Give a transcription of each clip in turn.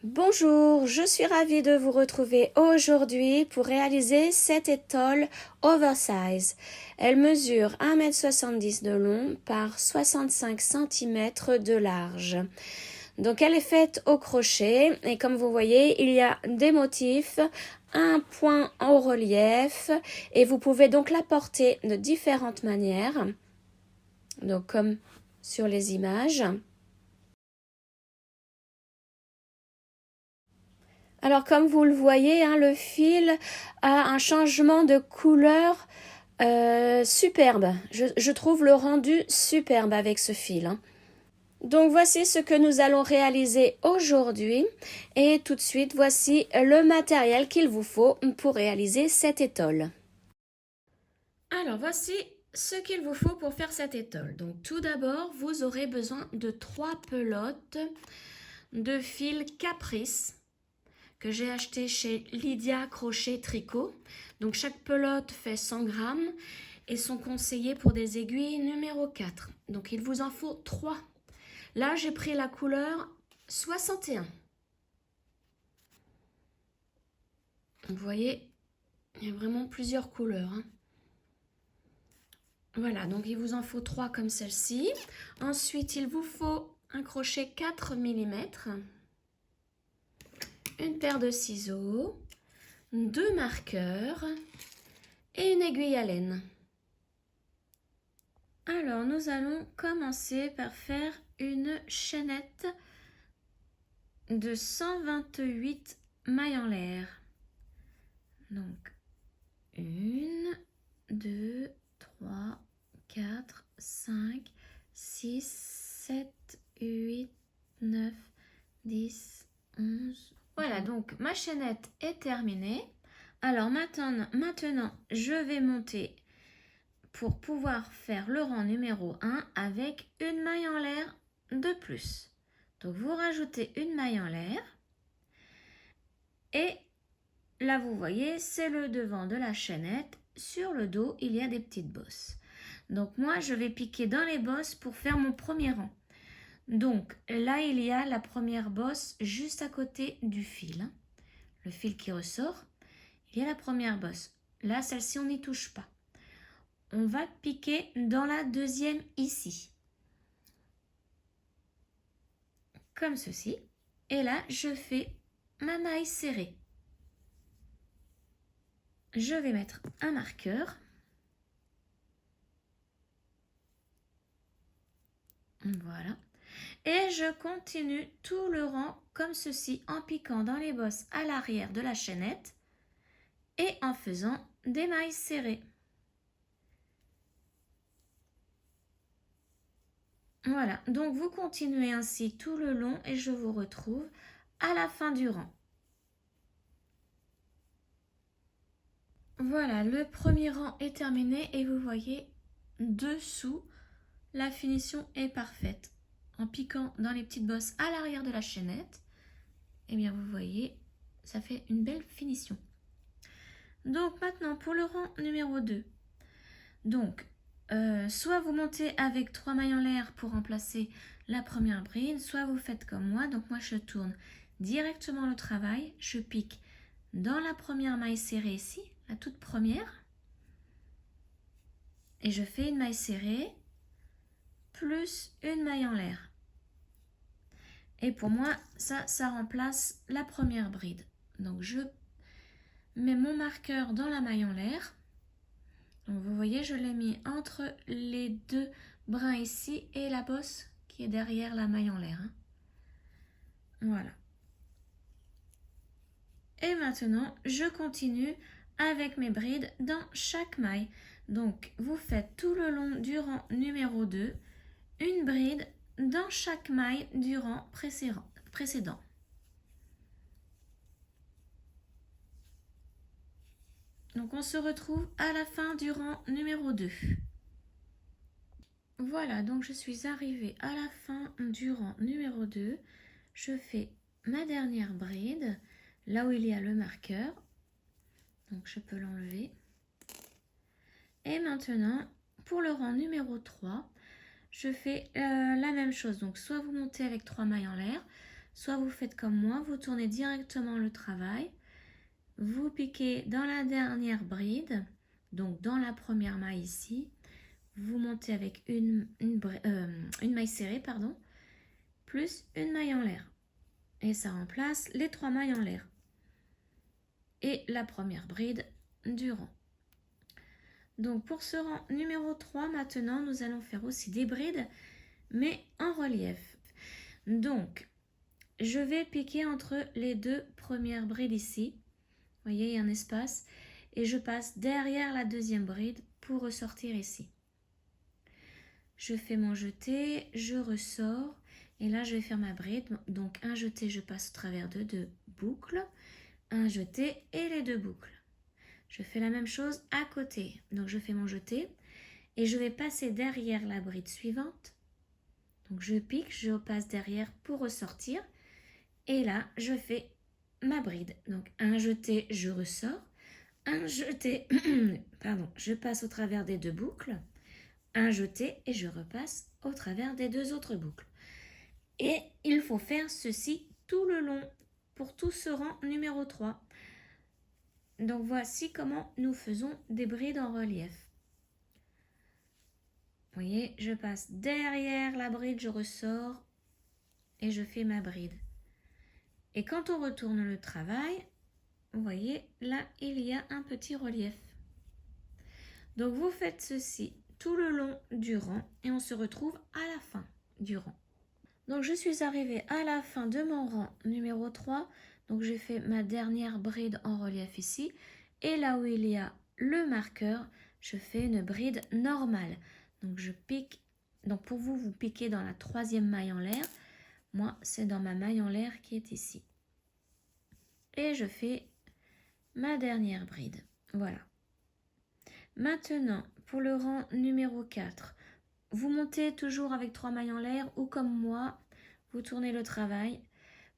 Bonjour, je suis ravie de vous retrouver aujourd'hui pour réaliser cette étole oversize. Elle mesure 1,70 m de long par 65 cm de large. Donc elle est faite au crochet et comme vous voyez, il y a des motifs, un point en relief et vous pouvez donc la porter de différentes manières. Donc comme sur les images. Alors comme vous le voyez, le fil a un changement de couleur superbe. Je trouve le rendu superbe avec ce fil. Donc voici ce que nous allons réaliser aujourd'hui et tout de suite voici le matériel qu'il vous faut pour réaliser cette étole. Alors voici ce qu'il vous faut pour faire cette étole. Donc tout d'abord vous aurez besoin de 3 pelotes de fil Caprice que j'ai acheté chez Lydia Crochet Tricot. Donc chaque pelote fait 100 grammes et sont conseillées pour des aiguilles numéro 4. Donc il vous en faut 3. Là j'ai pris la couleur 61. Vous voyez, il y a vraiment plusieurs couleurs. Voilà, donc il vous en faut 3 comme celle-ci. Ensuite il vous faut un crochet 4 mm, une paire de ciseaux, 2 marqueurs et une aiguille à laine. Alors, nous allons commencer par faire une chaînette de 128 mailles en l'air. Donc, 1, 2, 3, 4, 5, 6, 7, 8, 9, 10, 11. Voilà, donc ma chaînette est terminée. Alors maintenant, je vais monter pour pouvoir faire le rang numéro 1 avec une maille en l'air de plus. Donc vous rajoutez une maille en l'air et là vous voyez c'est le devant de la chaînette. Sur le dos il y a des petites bosses. Donc moi je vais piquer dans les bosses pour faire mon premier rang. Donc là il y a la première bosse juste à côté du fil. Le fil qui ressort, il y a la première bosse. Là celle-ci on n'y touche pas. On va piquer dans la deuxième ici. Comme ceci. Et là, je fais ma maille serrée. Je vais mettre un marqueur. Voilà. Et je continue tout le rang comme ceci en piquant dans les bosses à l'arrière de la chaînette et en faisant des mailles serrées. Voilà, donc vous continuez ainsi tout le long et je vous retrouve à la fin du rang. Voilà, le premier rang est terminé et vous voyez dessous, la finition est parfaite. En piquant dans les petites bosses à l'arrière de la chaînette, eh bien vous voyez, ça fait une belle finition. Donc maintenant pour le rang numéro 2. Donc, soit vous montez avec 3 mailles en l'air pour remplacer la première bride, soit vous faites comme moi. Donc moi je tourne directement le travail, je pique dans la première maille serrée ici, la toute première, et je fais une maille serrée plus une maille en l'air. Et pour moi, ça remplace la première bride. Donc je mets mon marqueur dans la maille en l'air. Donc vous voyez, je l'ai mis entre les deux brins ici et la bosse qui est derrière la maille en l'air. Voilà. Et maintenant, je continue avec mes brides dans chaque maille. Donc vous faites tout le long du rang numéro 2 une bride dans chaque maille du rang précédent. Donc on se retrouve à la fin du rang numéro 2. Voilà, donc je suis arrivée à la fin du rang numéro 2. Je fais ma dernière bride, là où il y a le marqueur. Donc je peux l'enlever. Et maintenant, pour le rang numéro 3, je fais la même chose. Donc soit vous montez avec 3 mailles en l'air, soit vous faites comme moi, vous tournez directement le travail, vous piquez dans la dernière bride, donc dans la première maille ici, vous montez avec une maille serrée, pardon, plus une maille en l'air. Et ça remplace les 3 mailles en l'air. Et la première bride du rang. Donc pour ce rang numéro 3, maintenant, nous allons faire aussi des brides, mais en relief. Donc, je vais piquer entre les 2 premières brides ici. Vous voyez, il y a un espace. Et je passe derrière la deuxième bride pour ressortir ici. Je fais mon jeté, je ressors. Et là, je vais faire ma bride. Donc, un jeté, je passe au travers de 2 boucles. Un jeté et les 2 boucles. Je fais la même chose à côté. Donc, je fais mon jeté. Et je vais passer derrière la bride suivante. Donc, je pique, je passe derrière pour ressortir. Et là, je fais ma bride. Donc, un jeté, je ressors. Un jeté, pardon, je passe au travers des 2 boucles. Un jeté et je repasse au travers des 2 autres boucles. Et il faut faire ceci tout le long pour tout ce rang numéro 3. Donc voici comment nous faisons des brides en relief. Vous voyez, je passe derrière la bride, je ressors et je fais ma bride. Et quand on retourne le travail, vous voyez, là, il y a un petit relief. Donc vous faites ceci tout le long du rang et on se retrouve à la fin du rang. Donc je suis arrivée à la fin de mon rang numéro 3. Donc j'ai fait ma dernière bride en relief ici. Et là où il y a le marqueur, je fais une bride normale. Donc je pique. Donc pour vous, vous piquez dans la 3e maille en l'air. Moi, c'est dans ma maille en l'air qui est ici. Et je fais ma dernière bride. Voilà. Maintenant, pour le rang numéro 4, vous montez toujours avec 3 mailles en l'air ou comme moi, vous tournez le travail.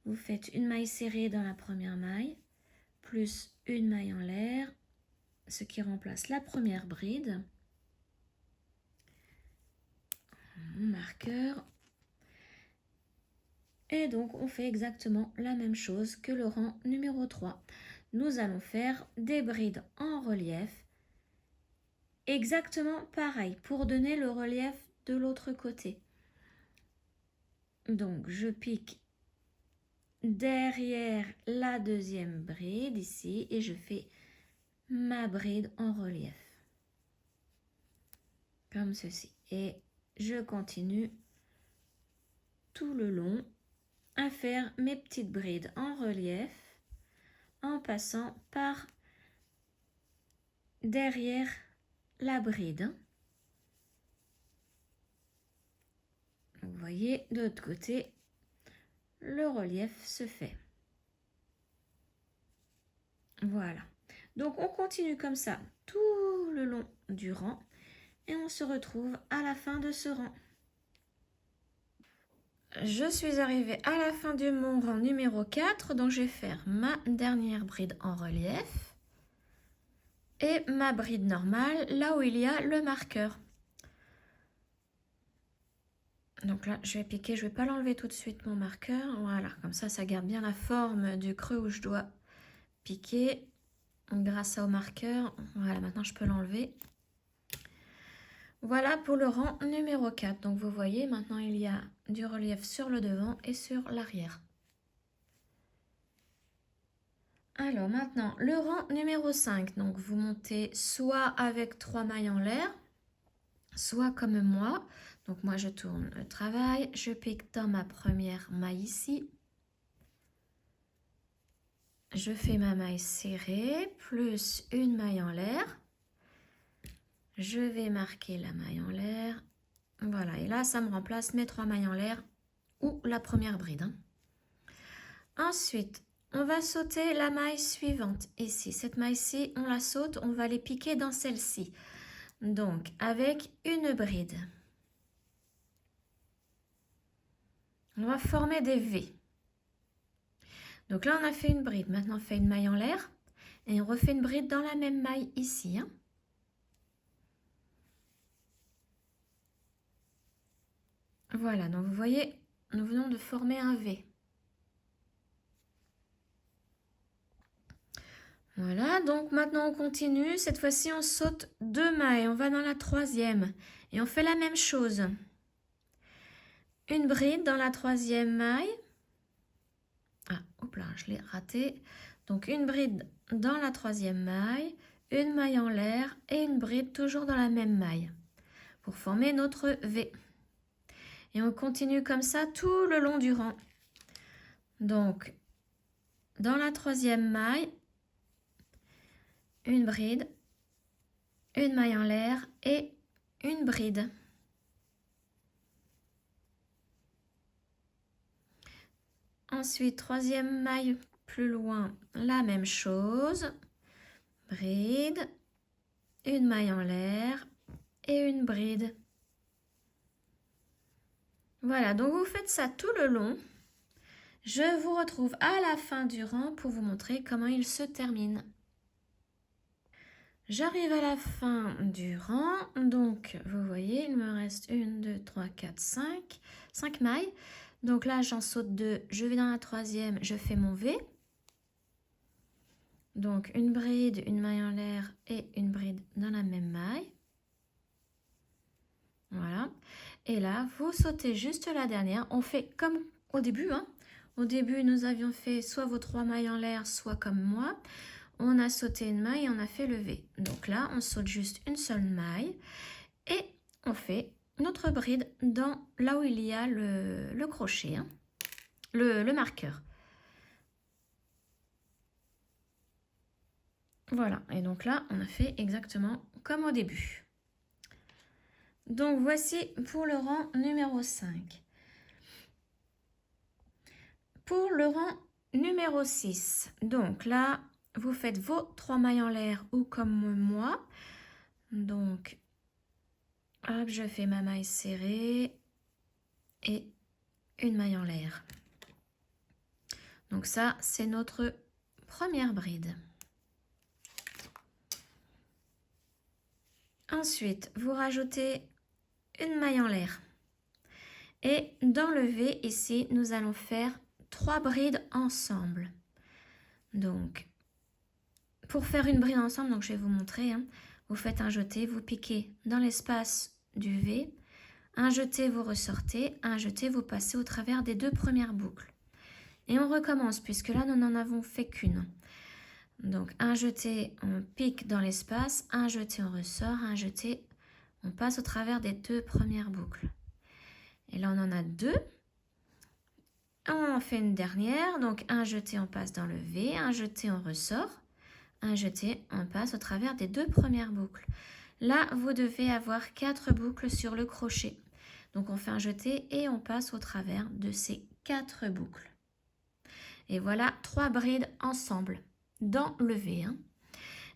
Vous faites une maille serrée dans la première maille, plus une maille en l'air, ce qui remplace la première bride. Mon marqueur. Et donc, on fait exactement la même chose que le rang numéro 3. Nous allons faire des brides en relief. Exactement pareil pour donner le relief de l'autre côté. Donc, je pique derrière la deuxième bride ici et je fais ma bride en relief. Comme ceci. Et je continue tout le long à faire mes petites brides en relief en passant par derrière la bride. Vous voyez, de l'autre côté, le relief se fait. Voilà. Donc, on continue comme ça tout le long du rang et on se retrouve à la fin de ce rang. Je suis arrivée à la fin de mon rang numéro 4, donc je vais faire ma dernière bride en relief et ma bride normale là où il y a le marqueur. Donc là, je vais piquer, je ne vais pas l'enlever tout de suite mon marqueur. Voilà, comme ça garde bien la forme du creux où je dois piquer grâce au marqueur. Voilà, maintenant je peux l'enlever. Voilà pour le rang numéro 4. Donc vous voyez, maintenant il y a du relief sur le devant et sur l'arrière. Alors maintenant, le rang numéro 5. Donc vous montez soit avec 3 mailles en l'air, soit comme moi. Donc moi je tourne le travail, je pique dans ma première maille ici. Je fais ma maille serrée, plus une maille en l'air. Je vais marquer la maille en l'air. Voilà, et là, ça me remplace mes 3 mailles en l'air ou la première bride. Hein. Ensuite, on va sauter la maille suivante ici. Cette maille-ci, on la saute, on va les piquer dans celle-ci. Donc, avec une bride. On va former des V. Donc là, on a fait une bride. Maintenant, on fait une maille en l'air. Et on refait une bride dans la même maille ici. Hein. Voilà, donc vous voyez, nous venons de former un V. Voilà, donc maintenant on continue. Cette fois-ci, on saute 2 mailles. On va dans la 3e et on fait la même chose. Une bride dans la 3e maille. Ah, hop là, je l'ai raté. Donc une bride dans la 3e maille, une maille en l'air et une bride toujours dans la même maille pour former notre V. Et on continue comme ça tout le long du rang. Donc, dans la 3e maille, une bride, une maille en l'air et une bride. Ensuite, 3e maille plus loin, la même chose. Bride, une maille en l'air et une bride. Voilà, donc vous faites ça tout le long. Je vous retrouve à la fin du rang pour vous montrer comment il se termine. J'arrive à la fin du rang, donc vous voyez, il me reste 1, 2, 3, 4, 5 mailles. Donc là, j'en saute 2, je vais dans la 3e, je fais mon V. Donc une bride, une maille en l'air et une bride dans la même maille. Voilà. Et là, vous sautez juste la dernière. On fait comme au début. Au début, nous avions fait soit vos 3 mailles en l'air, soit comme moi. On a sauté une maille et on a fait le V. Donc là, on saute juste une seule maille et on fait notre bride dans là où il y a le crochet, le marqueur. Voilà, et donc là, on a fait exactement comme au début. Donc voici pour le rang numéro 5. Pour le rang numéro 6, donc là, vous faites vos 3 mailles en l'air ou comme moi. Donc, hop, je fais ma maille serrée et une maille en l'air. Donc ça, c'est notre première bride. Ensuite, vous rajoutez une maille en l'air. Et dans le V, ici, nous allons faire 3 brides ensemble. Donc, pour faire une bride ensemble, donc je vais vous montrer, vous faites un jeté, vous piquez dans l'espace du V, un jeté, vous ressortez, un jeté, vous passez au travers des 2 premières boucles. Et on recommence, puisque là, nous n'en avons fait qu'une. Donc, un jeté, on pique dans l'espace, un jeté, on ressort, un jeté, on passe au travers des 2 premières boucles. Et là, on en a 2. On en fait une dernière, donc un jeté, on passe dans le V, un jeté, on ressort, un jeté, on passe au travers des 2 premières boucles. Là, vous devez avoir 4 boucles sur le crochet. Donc, on fait un jeté et on passe au travers de ces 4 boucles. Et voilà 3 brides ensemble dans le V.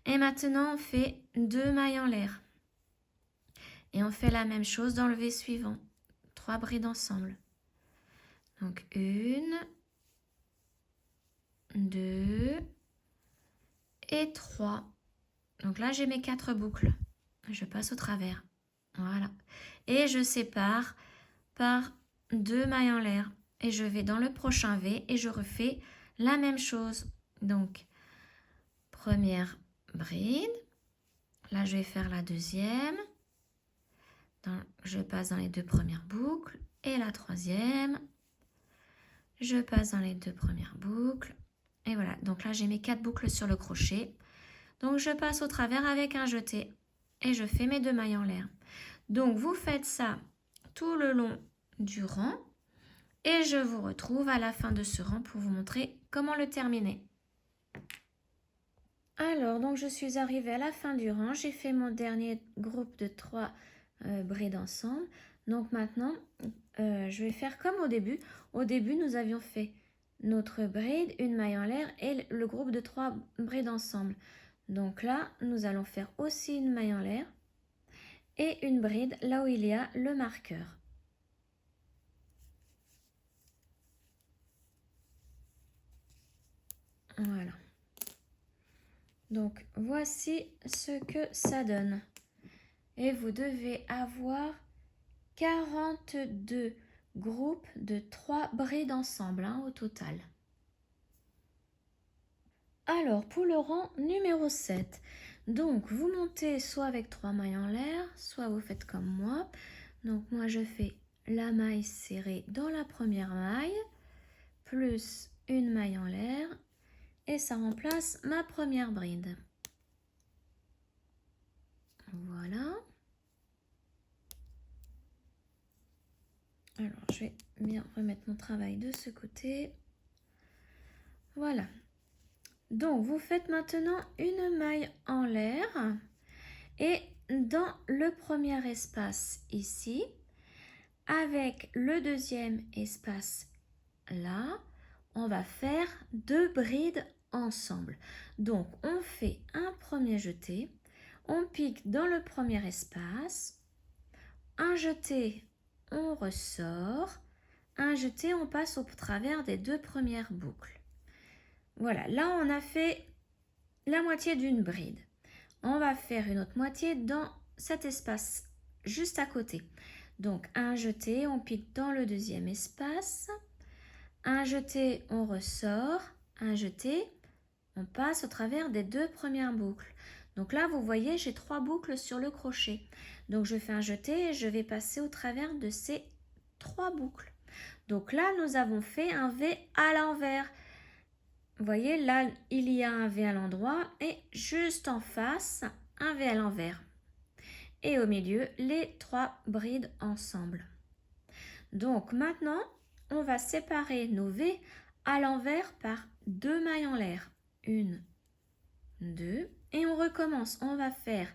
Et maintenant, on fait 2 mailles en l'air. Et on fait la même chose dans le V suivant. 3 brides ensemble. Donc, 1, 2 et 3. Donc là, j'ai mes 4 boucles. Je passe au travers. Voilà. Et je sépare par 2 mailles en l'air. Et je vais dans le prochain V et je refais la même chose. Donc, première bride. Là, je vais faire la deuxième. Je passe dans les 2 premières boucles. Et la troisième. Je passe dans les 2 premières boucles. Et voilà. Donc là, j'ai mes 4 boucles sur le crochet. Donc, je passe au travers avec un jeté. Et je fais mes 2 mailles en l'air. Donc, vous faites ça tout le long du rang. Et je vous retrouve à la fin de ce rang pour vous montrer comment le terminer. Alors, donc je suis arrivée à la fin du rang. J'ai fait mon dernier groupe de 3 brides ensemble. Donc maintenant, je vais faire comme au début. Au début, nous avions fait notre bride, une maille en l'air et le groupe de 3 brides ensemble. Donc là, nous allons faire aussi une maille en l'air et une bride là où il y a le marqueur. Voilà. Donc, voici ce que ça donne. Et vous devez avoir 42 groupes de 3 brides ensemble au total. Alors, pour le rang numéro 7, donc vous montez soit avec 3 mailles en l'air, soit vous faites comme moi. Donc moi je fais la maille serrée dans la première maille, plus une maille en l'air, et ça remplace ma première bride. Voilà. Alors, je vais bien remettre mon travail de ce côté. Voilà. Donc, vous faites maintenant une maille en l'air et dans le premier espace ici, avec le deuxième espace là, on va faire 2 brides ensemble. Donc, on fait un premier jeté, on pique dans le premier espace, un jeté, on ressort, un jeté, on passe au travers des 2 premières boucles. Voilà, là on a fait la moitié d'une bride. On va faire une autre moitié dans cet espace juste à côté. Donc un jeté, on pique dans le deuxième espace, un jeté, on ressort, un jeté, on passe au travers des 2 premières boucles. Donc là, vous voyez, j'ai 3 boucles sur le crochet. Donc je fais un jeté et je vais passer au travers de ces 3 boucles. Donc là, nous avons fait un V à l'envers. Vous voyez, là, il y a un V à l'endroit et juste en face, un V à l'envers. Et au milieu, les 3 brides ensemble. Donc maintenant, on va séparer nos V à l'envers par 2 mailles en l'air. 1, 2, et on recommence. On va faire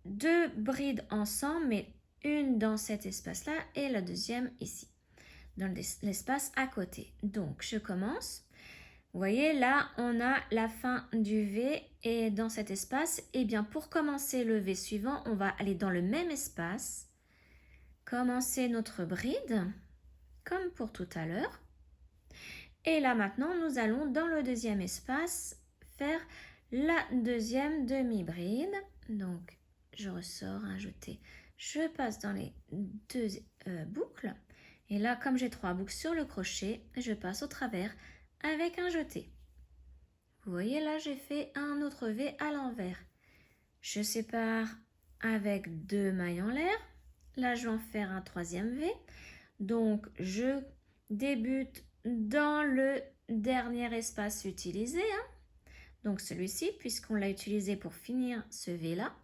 2 brides ensemble, mais une dans cet espace-là et la deuxième ici, dans l'espace à côté. Donc, je commence. Vous voyez, là, on a la fin du V et dans cet espace, eh bien, pour commencer le V suivant, on va aller dans le même espace, commencer notre bride, comme pour tout à l'heure. Et là, maintenant, nous allons dans le deuxième espace faire la deuxième demi-bride. Donc, je ressors un jeté, je passe dans les 2 boucles. Et là, comme j'ai 3 boucles sur le crochet, je passe au travers avec un jeté. Vous voyez là, j'ai fait un autre V à l'envers. Je sépare avec 2 mailles en l'air. Là, je vais en faire un troisième V. Donc, je débute dans le dernier espace utilisé. Donc, celui-ci, puisqu'on l'a utilisé pour finir ce V là.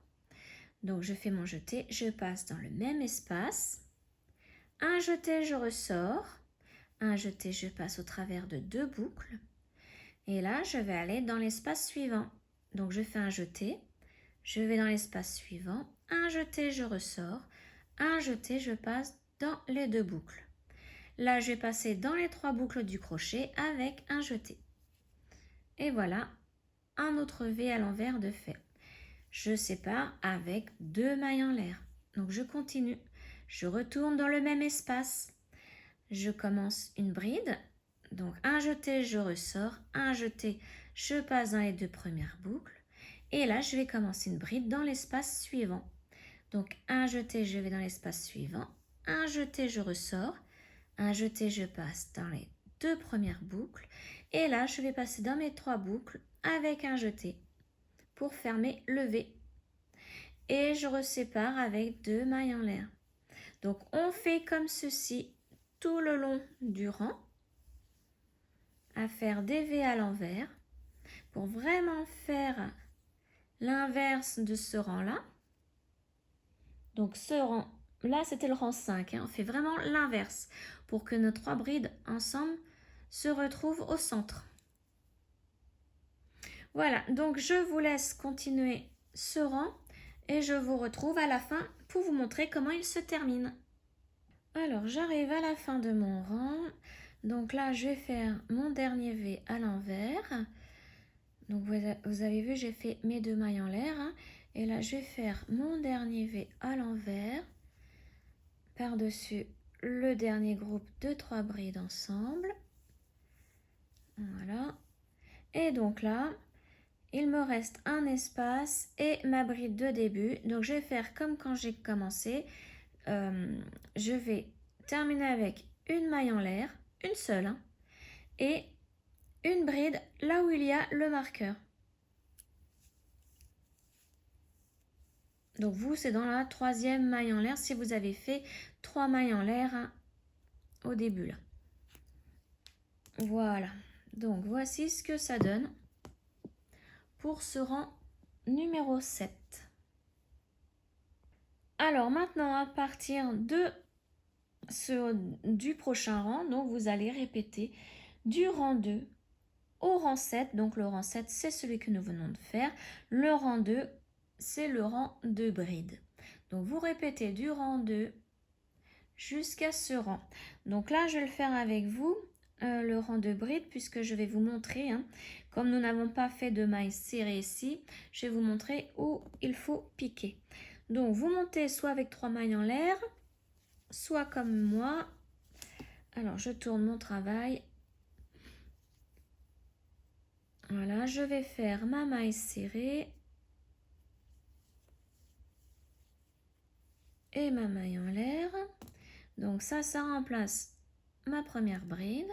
Donc, je fais mon jeté, je passe dans le même espace. Un jeté, je ressors. Un jeté, je passe au travers de 2 boucles. Et là, je vais aller dans l'espace suivant. Donc, je fais un jeté, je vais dans l'espace suivant, un jeté, je ressors, un jeté, je passe dans les 2 boucles. Là, je vais passer dans les 3 boucles du crochet avec un jeté. Et voilà, un autre V à l'envers de fait. Je sépare avec 2 mailles en l'air. Donc, je continue. Je retourne dans le même espace. Je commence une bride. Donc un jeté, je ressors, un jeté, je passe dans les 2 premières boucles. Et là, je vais commencer une bride dans l'espace suivant. Donc un jeté, je vais dans l'espace suivant, un jeté, je ressors, un jeté, je passe dans les 2 premières boucles. Et là, je vais passer dans mes 3 boucles avec un jeté pour fermer le V. Et je resépare avec 2 mailles en l'air. Donc on fait comme ceci tout le long du rang, à faire des V à l'envers pour vraiment faire l'inverse de ce rang-là. Donc ce rang, là c'était le rang 5, on fait vraiment l'inverse pour que nos 3 brides ensemble se retrouvent au centre. Voilà, donc je vous laisse continuer ce rang et je vous retrouve à la fin pour vous montrer comment il se termine. Alors j'arrive à la fin de mon rang. Donc là, je vais faire mon dernier V à l'envers. Donc vous avez vu, j'ai fait mes 2 mailles en l'air. Et là, je vais faire mon dernier V à l'envers. Par-dessus le dernier groupe de 3 brides ensemble. Voilà. Et donc là, il me reste un espace et ma bride de début. Donc je vais faire comme quand j'ai commencé. Je vais terminer avec une maille en l'air. Une seule, et une bride là où il y a le marqueur. Donc vous, c'est dans la troisième maille en l'air si vous avez fait 3 mailles en l'air hein, au début là. Voilà, donc voici ce que ça donne pour ce rang numéro 7. Alors maintenant, à partir du prochain rang, donc vous allez répéter du rang 2 au rang 7. Donc le rang 7, c'est celui que nous venons de faire. Le rang 2, c'est le rang de bride. Donc vous répétez du rang 2 jusqu'à ce rang. Donc là, je vais le faire avec vous. Le rang de bride puisque je vais vous montrer hein, comme nous n'avons pas fait de mailles serrées ici, je vais vous montrer où il faut piquer. Donc vous montez soit avec 3 mailles en l'air, soit comme moi. Alors je tourne mon travail. Voilà, je vais faire ma maille serrée et ma maille en l'air. Donc ça remplace ma première bride.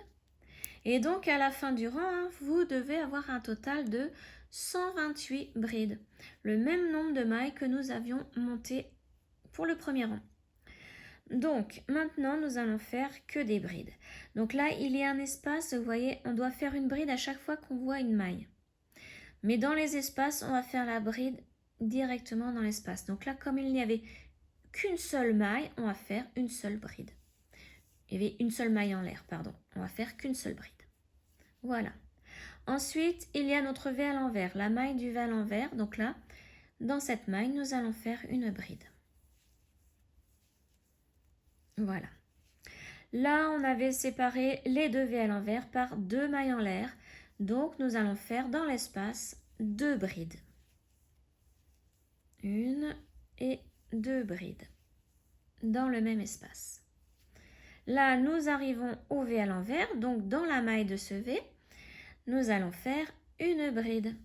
Et donc, à la fin du rang, hein, vous devez avoir un total de 128 brides. Le même nombre de mailles que nous avions monté pour le premier rang. Donc, maintenant, nous allons faire que des brides. Donc là, il y a un espace, vous voyez, on doit faire une bride à chaque fois qu'on voit une maille. Mais dans les espaces, on va faire la bride directement dans l'espace. Donc là, comme il n'y avait qu'une seule maille, on va faire une seule bride. Il y avait une seule maille en l'air, pardon. On va faire qu'une seule bride. Voilà. Ensuite, il y a notre V à l'envers, la maille du V à l'envers. Donc là, dans cette maille, nous allons faire une bride. Voilà. Là, on avait séparé les deux V à l'envers par 2 mailles en l'air. Donc, nous allons faire dans l'espace 2 brides. 1 et 2 brides dans le même espace. Là, nous arrivons au V à l'envers. Donc, dans la maille de ce V, nous allons faire une bride.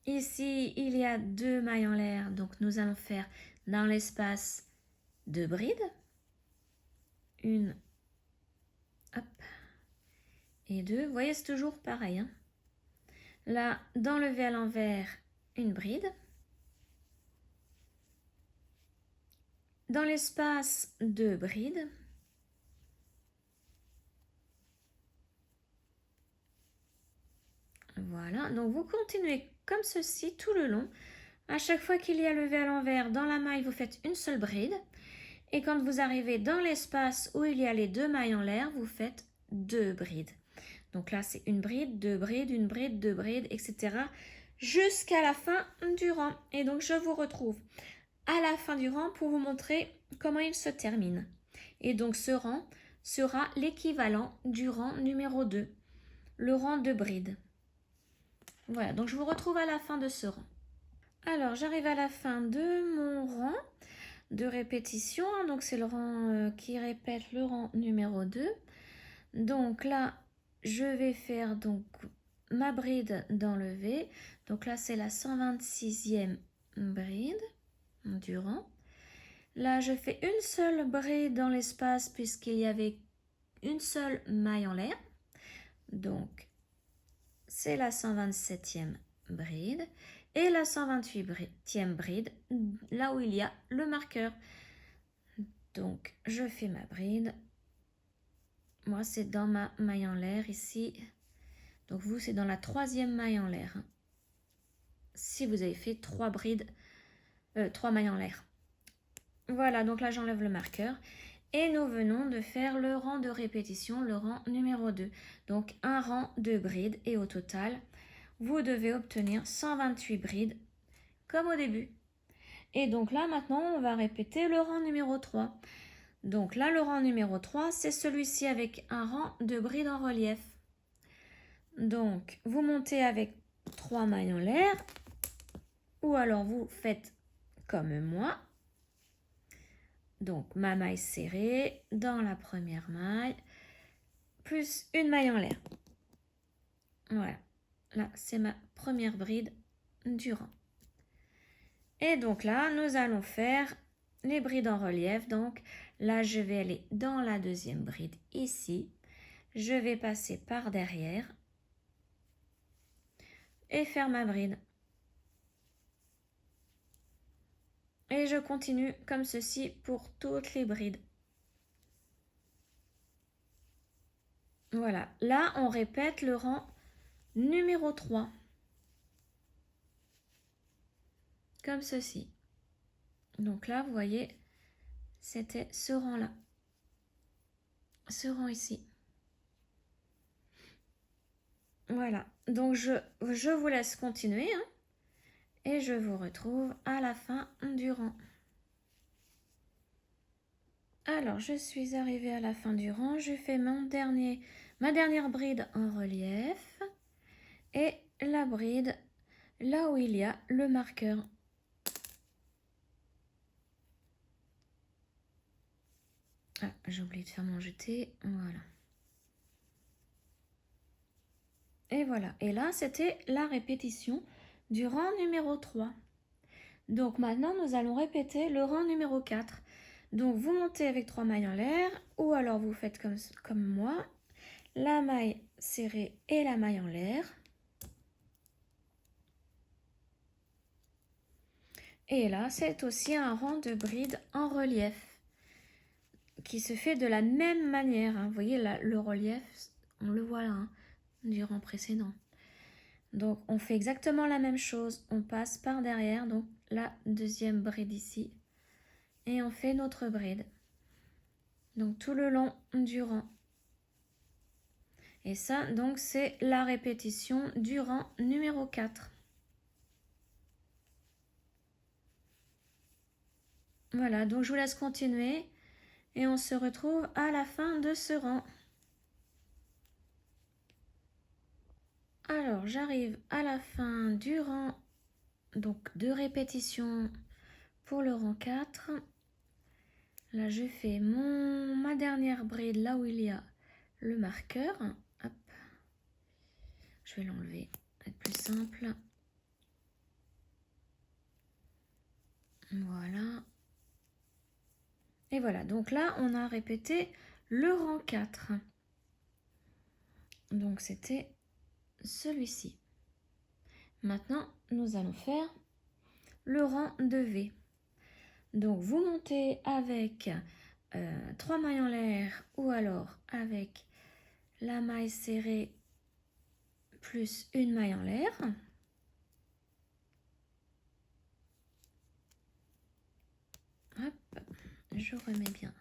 Ici, il y a 2 mailles en l'air. Donc, nous allons faire dans l'espace 2 brides. 1, hop, et 2. Vous voyez, c'est toujours pareil. Hein. Là, dans le V à l'envers, une bride. Dans l'espace 2 brides. Voilà, donc vous continuez comme ceci tout le long. À chaque fois qu'il y a le V à l'envers, dans la maille, vous faites une seule bride. Et quand vous arrivez dans l'espace où il y a les 2 mailles en l'air, vous faites 2 brides. Donc là, c'est une bride, 2 brides, une bride, 2 brides, etc. jusqu'à la fin du rang. Et donc, je vous retrouve à la fin du rang pour vous montrer comment il se termine. Et donc, ce rang sera l'équivalent du rang numéro 2, le rang de bride. Voilà, donc je vous retrouve à la fin de ce rang. Alors, j'arrive à la fin de mon rang de répétition. Donc, c'est le rang qui répète le rang numéro 2. Donc là, je vais faire donc ma bride dans le V. Donc là, c'est la 126e bride du rang. Là, je fais une seule bride dans l'espace puisqu'il y avait une seule maille en l'air. Donc, c'est la 127e bride. Et la 128e bride, là où il y a le marqueur. Donc, je fais ma bride. Moi, c'est dans ma maille en l'air ici. Donc, vous, c'est dans la 3e maille en l'air. Hein. Si vous avez fait 3 brides, 3 mailles en l'air. Voilà, donc là, j'enlève le marqueur. Et nous venons de faire le rang de répétition, le rang numéro 2. Donc, un rang de brides. Et au total, vous devez obtenir 128 brides, comme au début. Et donc là, maintenant, on va répéter le rang numéro 3. Donc là, le rang numéro 3, c'est celui-ci avec un rang de brides en relief. Donc, vous montez avec 3 mailles en l'air, ou alors vous faites comme moi. Donc, ma maille serrée dans la première maille, plus une maille en l'air. Voilà, là, c'est ma première bride du rang. Et donc là, nous allons faire les brides en relief. Donc là, je vais aller dans la 2e bride ici. je vais passer par derrière et faire ma bride. Et je continue comme ceci pour toutes les brides. Voilà, là on répète le rang numéro 3. Comme ceci. Donc là, vous voyez, c'était ce rang-là. Ce rang ici. Voilà, donc je vous laisse continuer hein, et je vous retrouve à la fin du rang. Alors, je suis arrivée à la fin du rang, je fais ma dernière bride en relief et la bride là où il y a le marqueur. Ah, j'ai oublié de faire mon jeté, voilà. Et voilà, et là c'était la répétition du rang numéro 3. Donc maintenant nous allons répéter le rang numéro 4. Donc vous montez avec 3 mailles en l'air ou alors vous faites comme moi, la maille serrée et la maille en l'air. Et là c'est aussi un rang de bride en relief qui se fait de la même manière. Hein. Vous voyez là, le relief, on le voit là, hein, du rang précédent. Donc on fait exactement la même chose, on passe par derrière, donc la deuxième bride ici, et on fait notre bride. Donc tout le long du rang. Et ça, donc c'est la répétition du rang numéro 4. Voilà, donc je vous laisse continuer et on se retrouve à la fin de ce rang. Alors j'arrive à la fin du rang, donc de répétition pour le rang 4. Là je fais ma dernière bride là où il y a le marqueur. Hop. Je vais l'enlever, être plus simple. Voilà. Et voilà, donc là on a répété le rang 4. Donc c'était celui-ci. Maintenant, nous allons faire le rang de V. Donc vous montez avec 3 mailles en l'air ou alors avec la maille serrée plus une maille en l'air. Hop, je remets bien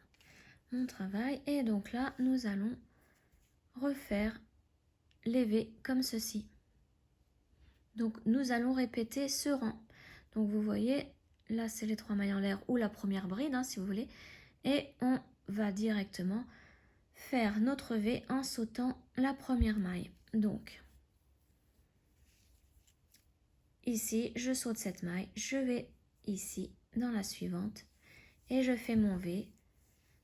mon travail et donc là nous allons refaire les V comme ceci. Donc nous allons répéter ce rang. Donc vous voyez, là c'est les 3 mailles en l'air ou la première bride hein, si vous voulez. Et on va directement faire notre V en sautant la première maille. Donc ici je saute cette maille, je vais ici dans la suivante et je fais mon V.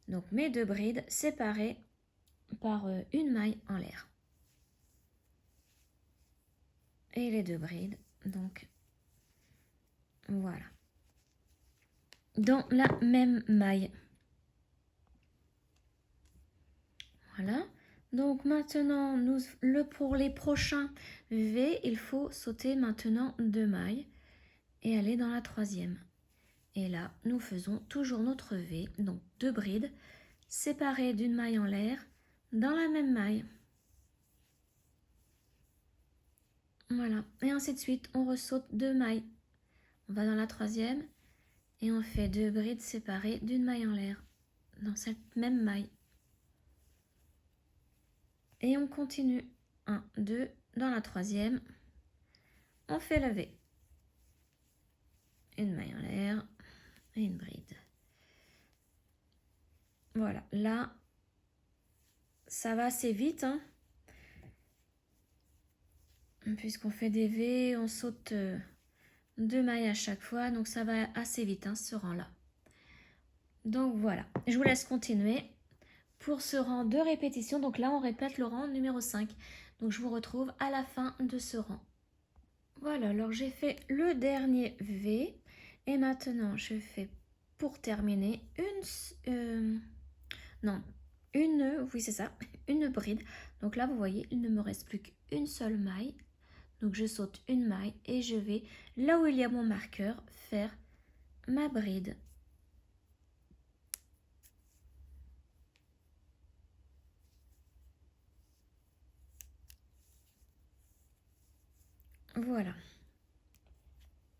Donc mes deux brides séparées par une maille en l'air. Et les deux brides, donc voilà. Dans la même maille. Voilà. Donc maintenant, pour les prochains V, il faut sauter maintenant 2 mailles et aller dans la troisième. Et là, nous faisons toujours notre V, donc 2 brides séparées d'une maille en l'air dans la même maille. Voilà, et ainsi de suite, on ressaute 2 mailles. On va dans la troisième et on fait 2 brides séparées d'une maille en l'air dans cette même maille. Et on continue. 1, 2, dans la troisième, on fait le V. Une maille en l'air et une bride. Voilà, là, ça va assez vite, hein. Puisqu'on fait des V, on saute 2 mailles à chaque fois, donc ça va assez vite, hein, ce rang-là. Donc voilà, je vous laisse continuer pour ce rang de répétition. Donc là, on répète le rang numéro 5. Donc je vous retrouve à la fin de ce rang. Voilà, alors j'ai fait le dernier V. Et maintenant, je fais pour terminer non, oui c'est ça, une bride. Donc là vous voyez, il ne me reste plus qu'une seule maille. Donc je saute une maille et je vais, là où il y a mon marqueur, faire ma bride. Voilà.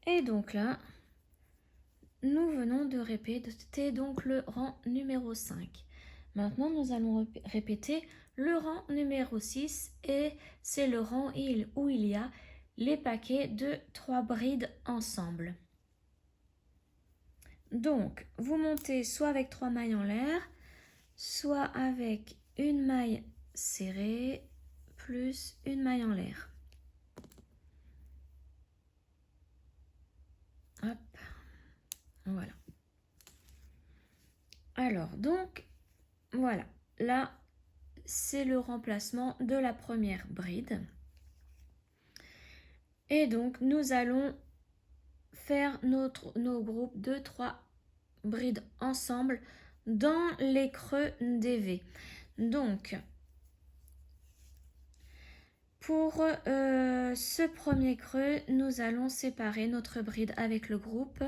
Et donc là, nous venons de répéter donc le rang numéro 5. Maintenant, nous allons répéter le rang numéro 6 et c'est le rang où il y a les paquets de 3 brides ensemble. Donc, vous montez soit avec 3 mailles en l'air, soit avec une maille serrée plus une maille en l'air. Hop, voilà. Alors, donc, voilà. Là, c'est le remplacement de la première bride. Et donc, nous allons faire nos groupes de 3 brides ensemble dans les creux des V. Donc, pour ce premier creux, nous allons séparer notre bride avec le groupe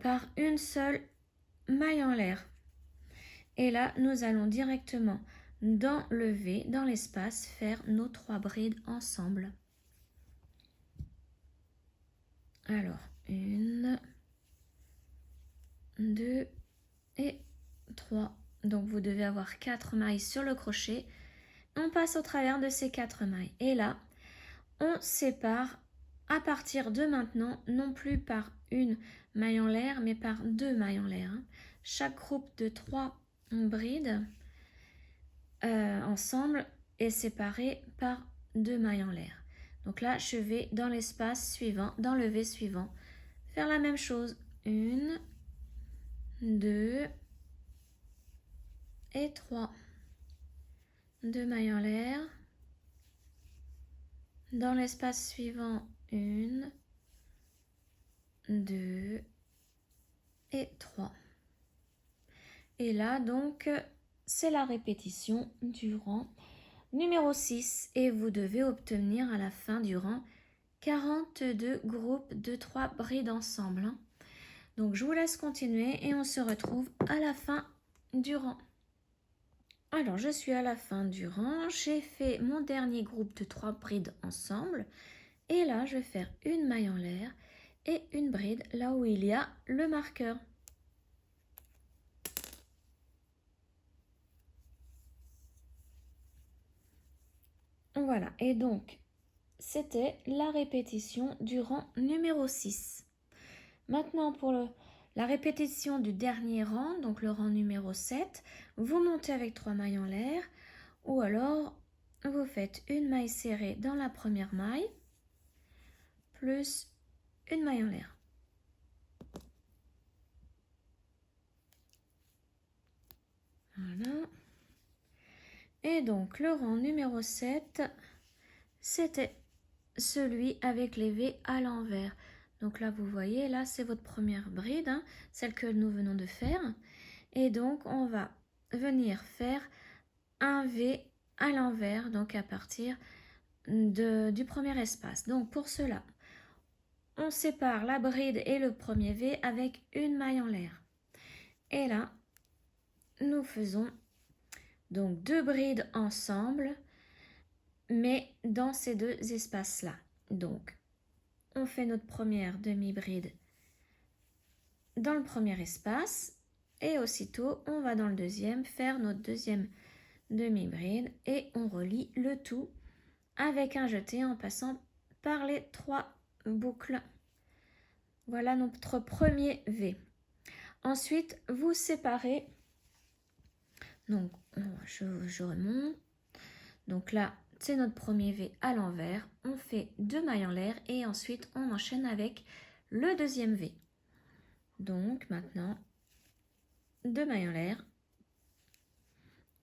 par une seule maille en l'air. Et là, nous allons directement dans le V, dans l'espace, faire nos 3 brides ensemble. Alors, 1, 2 et 3. Donc, vous devez avoir 4 mailles sur le crochet. On passe au travers de ces 4 mailles. Et là, on sépare à partir de maintenant, non plus par une maille en l'air, mais par 2 mailles en l'air. Chaque groupe de 3 brides ensemble est séparé par 2 mailles en l'air. Donc là, je vais dans l'espace suivant, dans le V suivant, faire la même chose. 1, 2 et 3. 2 mailles en l'air. Dans l'espace suivant, 1, 2 et 3. Et là, donc, c'est la répétition du rang numéro 6 et vous devez obtenir à la fin du rang 42 groupes de 3 brides ensemble. Donc, je vous laisse continuer et on se retrouve à la fin du rang. Alors, je suis à la fin du rang. J'ai fait mon dernier groupe de 3 brides ensemble. Et là, je vais faire une maille en l'air et une bride là où il y a le marqueur. Voilà, et donc, c'était la répétition du rang numéro 6. Maintenant, pour la répétition du dernier rang, donc le rang numéro 7, vous montez avec 3 mailles en l'air ou alors vous faites une maille serrée dans la première maille plus une maille en l'air. Voilà. Et donc, le rang numéro 7, c'était celui avec les V à l'envers. Donc là, vous voyez, là, c'est votre première bride, celle que nous venons de faire. Et donc, on va venir faire un V à l'envers, donc à partir du premier espace. Donc, pour cela, on sépare la bride et le premier V avec une maille en l'air. Et là, nous faisons donc 2 brides ensemble, mais dans ces 2 espaces-là. Donc, on fait notre première demi-bride dans le premier espace et aussitôt, on va dans le deuxième faire notre deuxième demi-bride et on relie le tout avec un jeté en passant par les 3 boucles. Voilà notre premier V. Ensuite, vous séparez. Donc, je remonte. Donc là, c'est notre premier V à l'envers. On fait 2 mailles en l'air et ensuite, on enchaîne avec le deuxième V. Donc, maintenant, 2 mailles en l'air.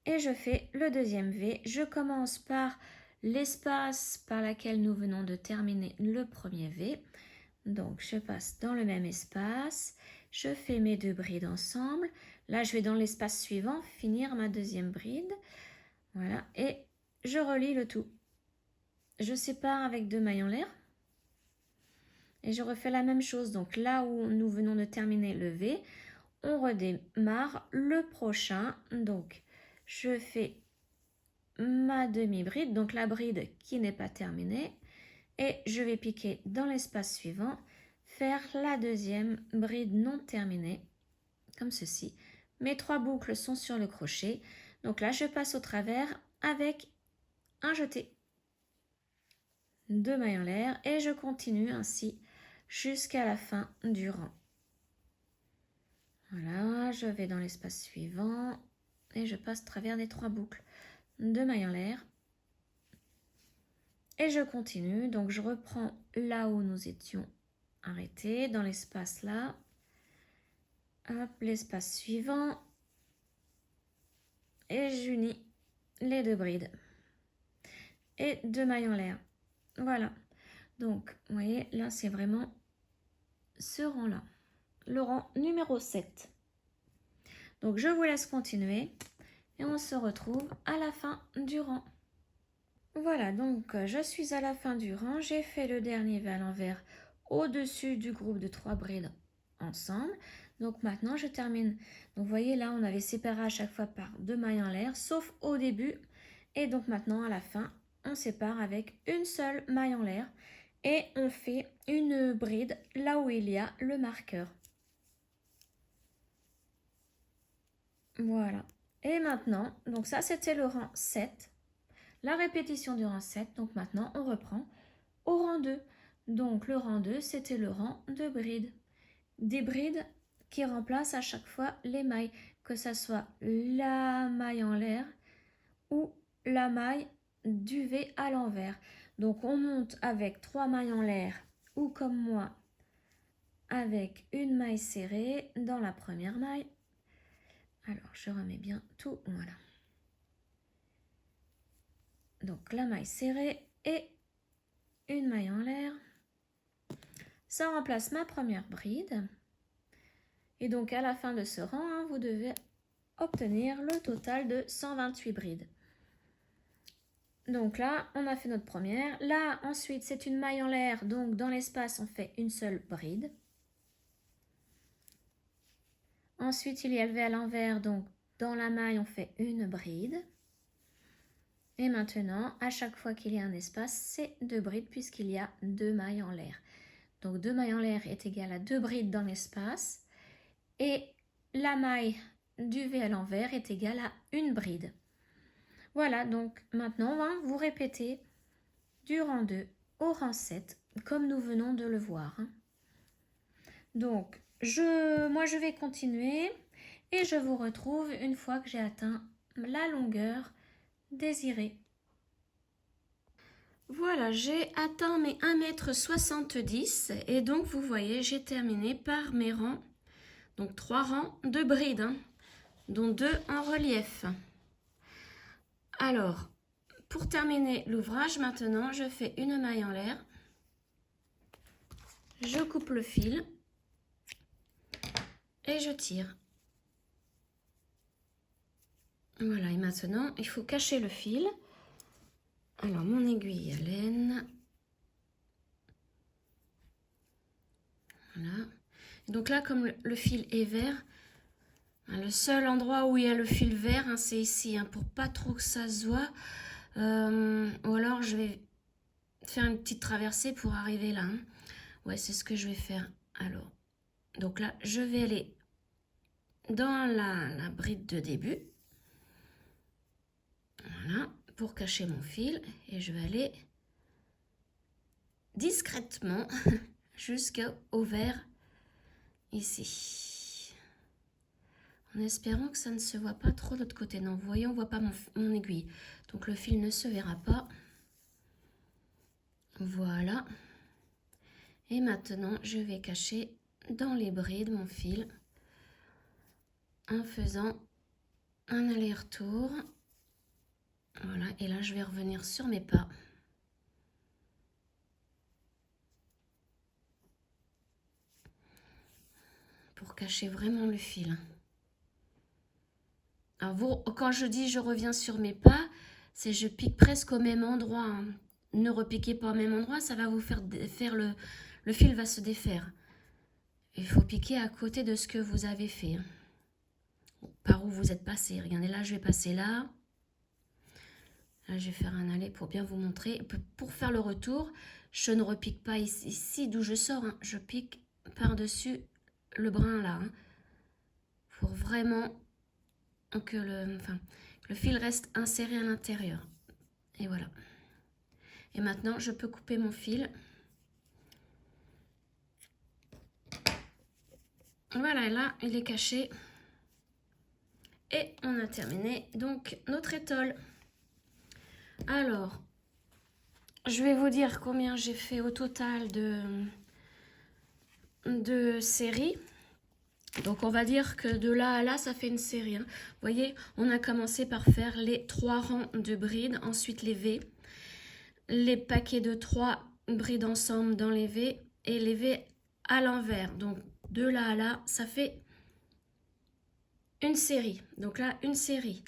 Et je fais le deuxième V. Je commence par l'espace par lequel nous venons de terminer le premier V. Donc, je passe dans le même espace. je fais mes 2 brides ensemble. Là, je vais dans l'espace suivant finir ma deuxième bride. Voilà, et je relie le tout. Je sépare avec 2 mailles en l'air. Et je refais la même chose. Donc là où nous venons de terminer le V, on redémarre le prochain. Donc, je fais ma demi-bride, donc la bride qui n'est pas terminée. Et je vais piquer dans l'espace suivant, faire la deuxième bride non terminée, comme ceci. Mes 3 boucles sont sur le crochet. Donc là, je passe au travers avec un jeté. 2 mailles en l'air et je continue ainsi jusqu'à la fin du rang. Voilà, je vais dans l'espace suivant et je passe à travers les 3 boucles. 2 mailles en l'air. Et je continue, donc je reprends là où nous étions arrêtés, dans l'espace là. Hop, l'espace suivant. Et j'unis les 2 brides. Et 2 mailles en l'air. Voilà. Donc, vous voyez, là, c'est vraiment ce rang-là. Le rang numéro 7. Donc, je vous laisse continuer. Et on se retrouve à la fin du rang. Voilà, donc je suis à la fin du rang. J'ai fait le dernier V à l'envers au-dessus du groupe de 3 brides ensemble. Donc maintenant, je termine. Donc vous voyez, là, on avait séparé à chaque fois par 2 mailles en l'air, sauf au début. Et donc maintenant, à la fin, on sépare avec une seule maille en l'air. Et on fait une bride là où il y a le marqueur. Voilà. Et maintenant, donc ça, c'était le rang 7. La répétition du rang 7, donc maintenant on reprend au rang 2. Donc le rang 2, c'était le rang de brides. Des brides qui remplacent à chaque fois les mailles, que ce soit la maille en l'air ou la maille du V à l'envers. Donc on monte avec 3 mailles en l'air ou comme moi avec une maille serrée dans la première maille. Alors je remets bien tout, voilà. Donc la maille serrée et une maille en l'air. Ça remplace ma première bride. Et donc à la fin de ce rang, vous devez obtenir le total de 128 brides. Donc là, on a fait notre première. Là, ensuite, c'est une maille en l'air. Donc dans l'espace, on fait une seule bride. Ensuite, il y a le V à l'envers. Donc dans la maille, on fait une bride. Et maintenant, à chaque fois qu'il y a un espace, c'est 2 brides puisqu'il y a 2 mailles en l'air. Donc 2 mailles en l'air est égal à 2 brides dans l'espace. Et la maille du V à l'envers est égale à une bride. Voilà, donc maintenant, vous répétez du rang 2 au rang 7, comme nous venons de le voir. Donc, moi, je vais continuer et je vous retrouve une fois que j'ai atteint la longueur désirée. Voilà, j'ai atteint mes 1,70 m et donc, vous voyez, j'ai terminé par mes rangs. Donc 3 rangs de brides, dont 2 en relief. Alors, pour terminer l'ouvrage, maintenant, je fais une maille en l'air. Je coupe le fil et je tire. Voilà, et maintenant, il faut cacher le fil. Alors, mon aiguille à laine. Voilà. Donc là, comme le fil est vert, le seul endroit où il y a le fil vert, c'est ici, pour pas trop que ça se voit. Ou alors, je vais faire une petite traversée pour arriver là. Ouais, c'est ce que je vais faire. Alors, donc là, je vais aller dans la bride de début. Voilà, pour cacher mon fil. Et je vais aller discrètement jusqu'au vert ici. En espérant que ça ne se voit pas trop de l'autre côté. Non, vous voyez, on ne voit pas mon aiguille. Donc le fil ne se verra pas. Voilà. Et maintenant, je vais cacher dans les brides mon fil en faisant un aller-retour. Voilà, et là, je vais revenir sur mes pas. pour cacher vraiment le fil. Alors vous, quand je dis je reviens sur mes pas, c'est je pique presque au même endroit, hein. Ne repiquez pas au même endroit, ça va vous faire le fil va se défaire. Il faut piquer à côté de ce que vous avez fait, hein. Par où vous êtes passé. Regardez, là je vais passer là. Là je vais faire un aller pour bien vous montrer. Pour faire le retour, je ne repique pas ici d'où je sors, hein. Je pique par-dessus le brin là, hein, pour vraiment que le fil reste inséré à l'intérieur. Et voilà. Et maintenant, je peux couper mon fil. Voilà, là, il est caché. Et on a terminé donc notre étole. Alors, je vais vous dire combien j'ai fait au total de séries. Donc, on va dire que de là à là, ça fait une série, hein. Vous voyez, on a commencé par faire les 3 rangs de brides, ensuite les V. Les paquets de 3 brides ensemble dans les V et les V à l'envers. Donc de là à là, ça fait une série. Donc là, une série.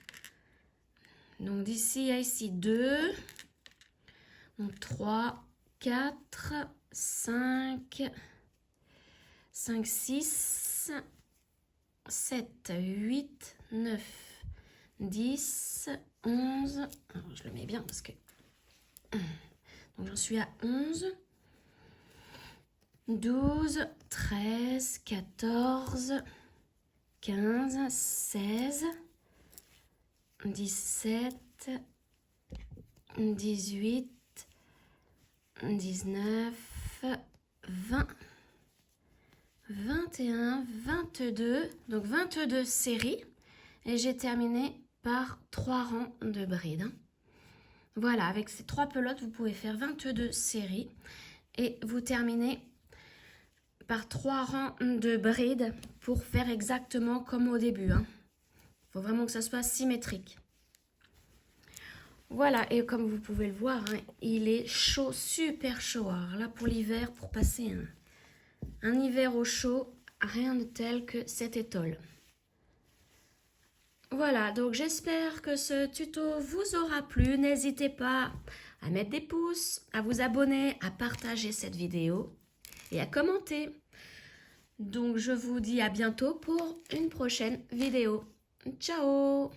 Donc d'ici à ici, 2. Donc 3, 4, 5, 6, 7, 8, 9, 10, 11. Alors, je le mets bien parce que... Donc j'en suis à 11, 12, 13, 14, 15, 16, 17, 18, 19, 20, 21, 22. Donc 22 séries. Et j'ai terminé par 3 rangs de brides, hein. Voilà, avec ces 3 pelotes, vous pouvez faire 22 séries et vous terminez par 3 rangs de brides pour faire exactement comme au début, hein. Il faut vraiment que ça soit symétrique. Voilà, et comme vous pouvez le voir, hein, il est chaud, super chaud. Alors là, pour l'hiver, pour passer un hiver au chaud, rien de tel que cette étole. Voilà, donc j'espère que ce tuto vous aura plu. N'hésitez pas à mettre des pouces, à vous abonner, à partager cette vidéo et à commenter. Donc je vous dis à bientôt pour une prochaine vidéo. Ciao!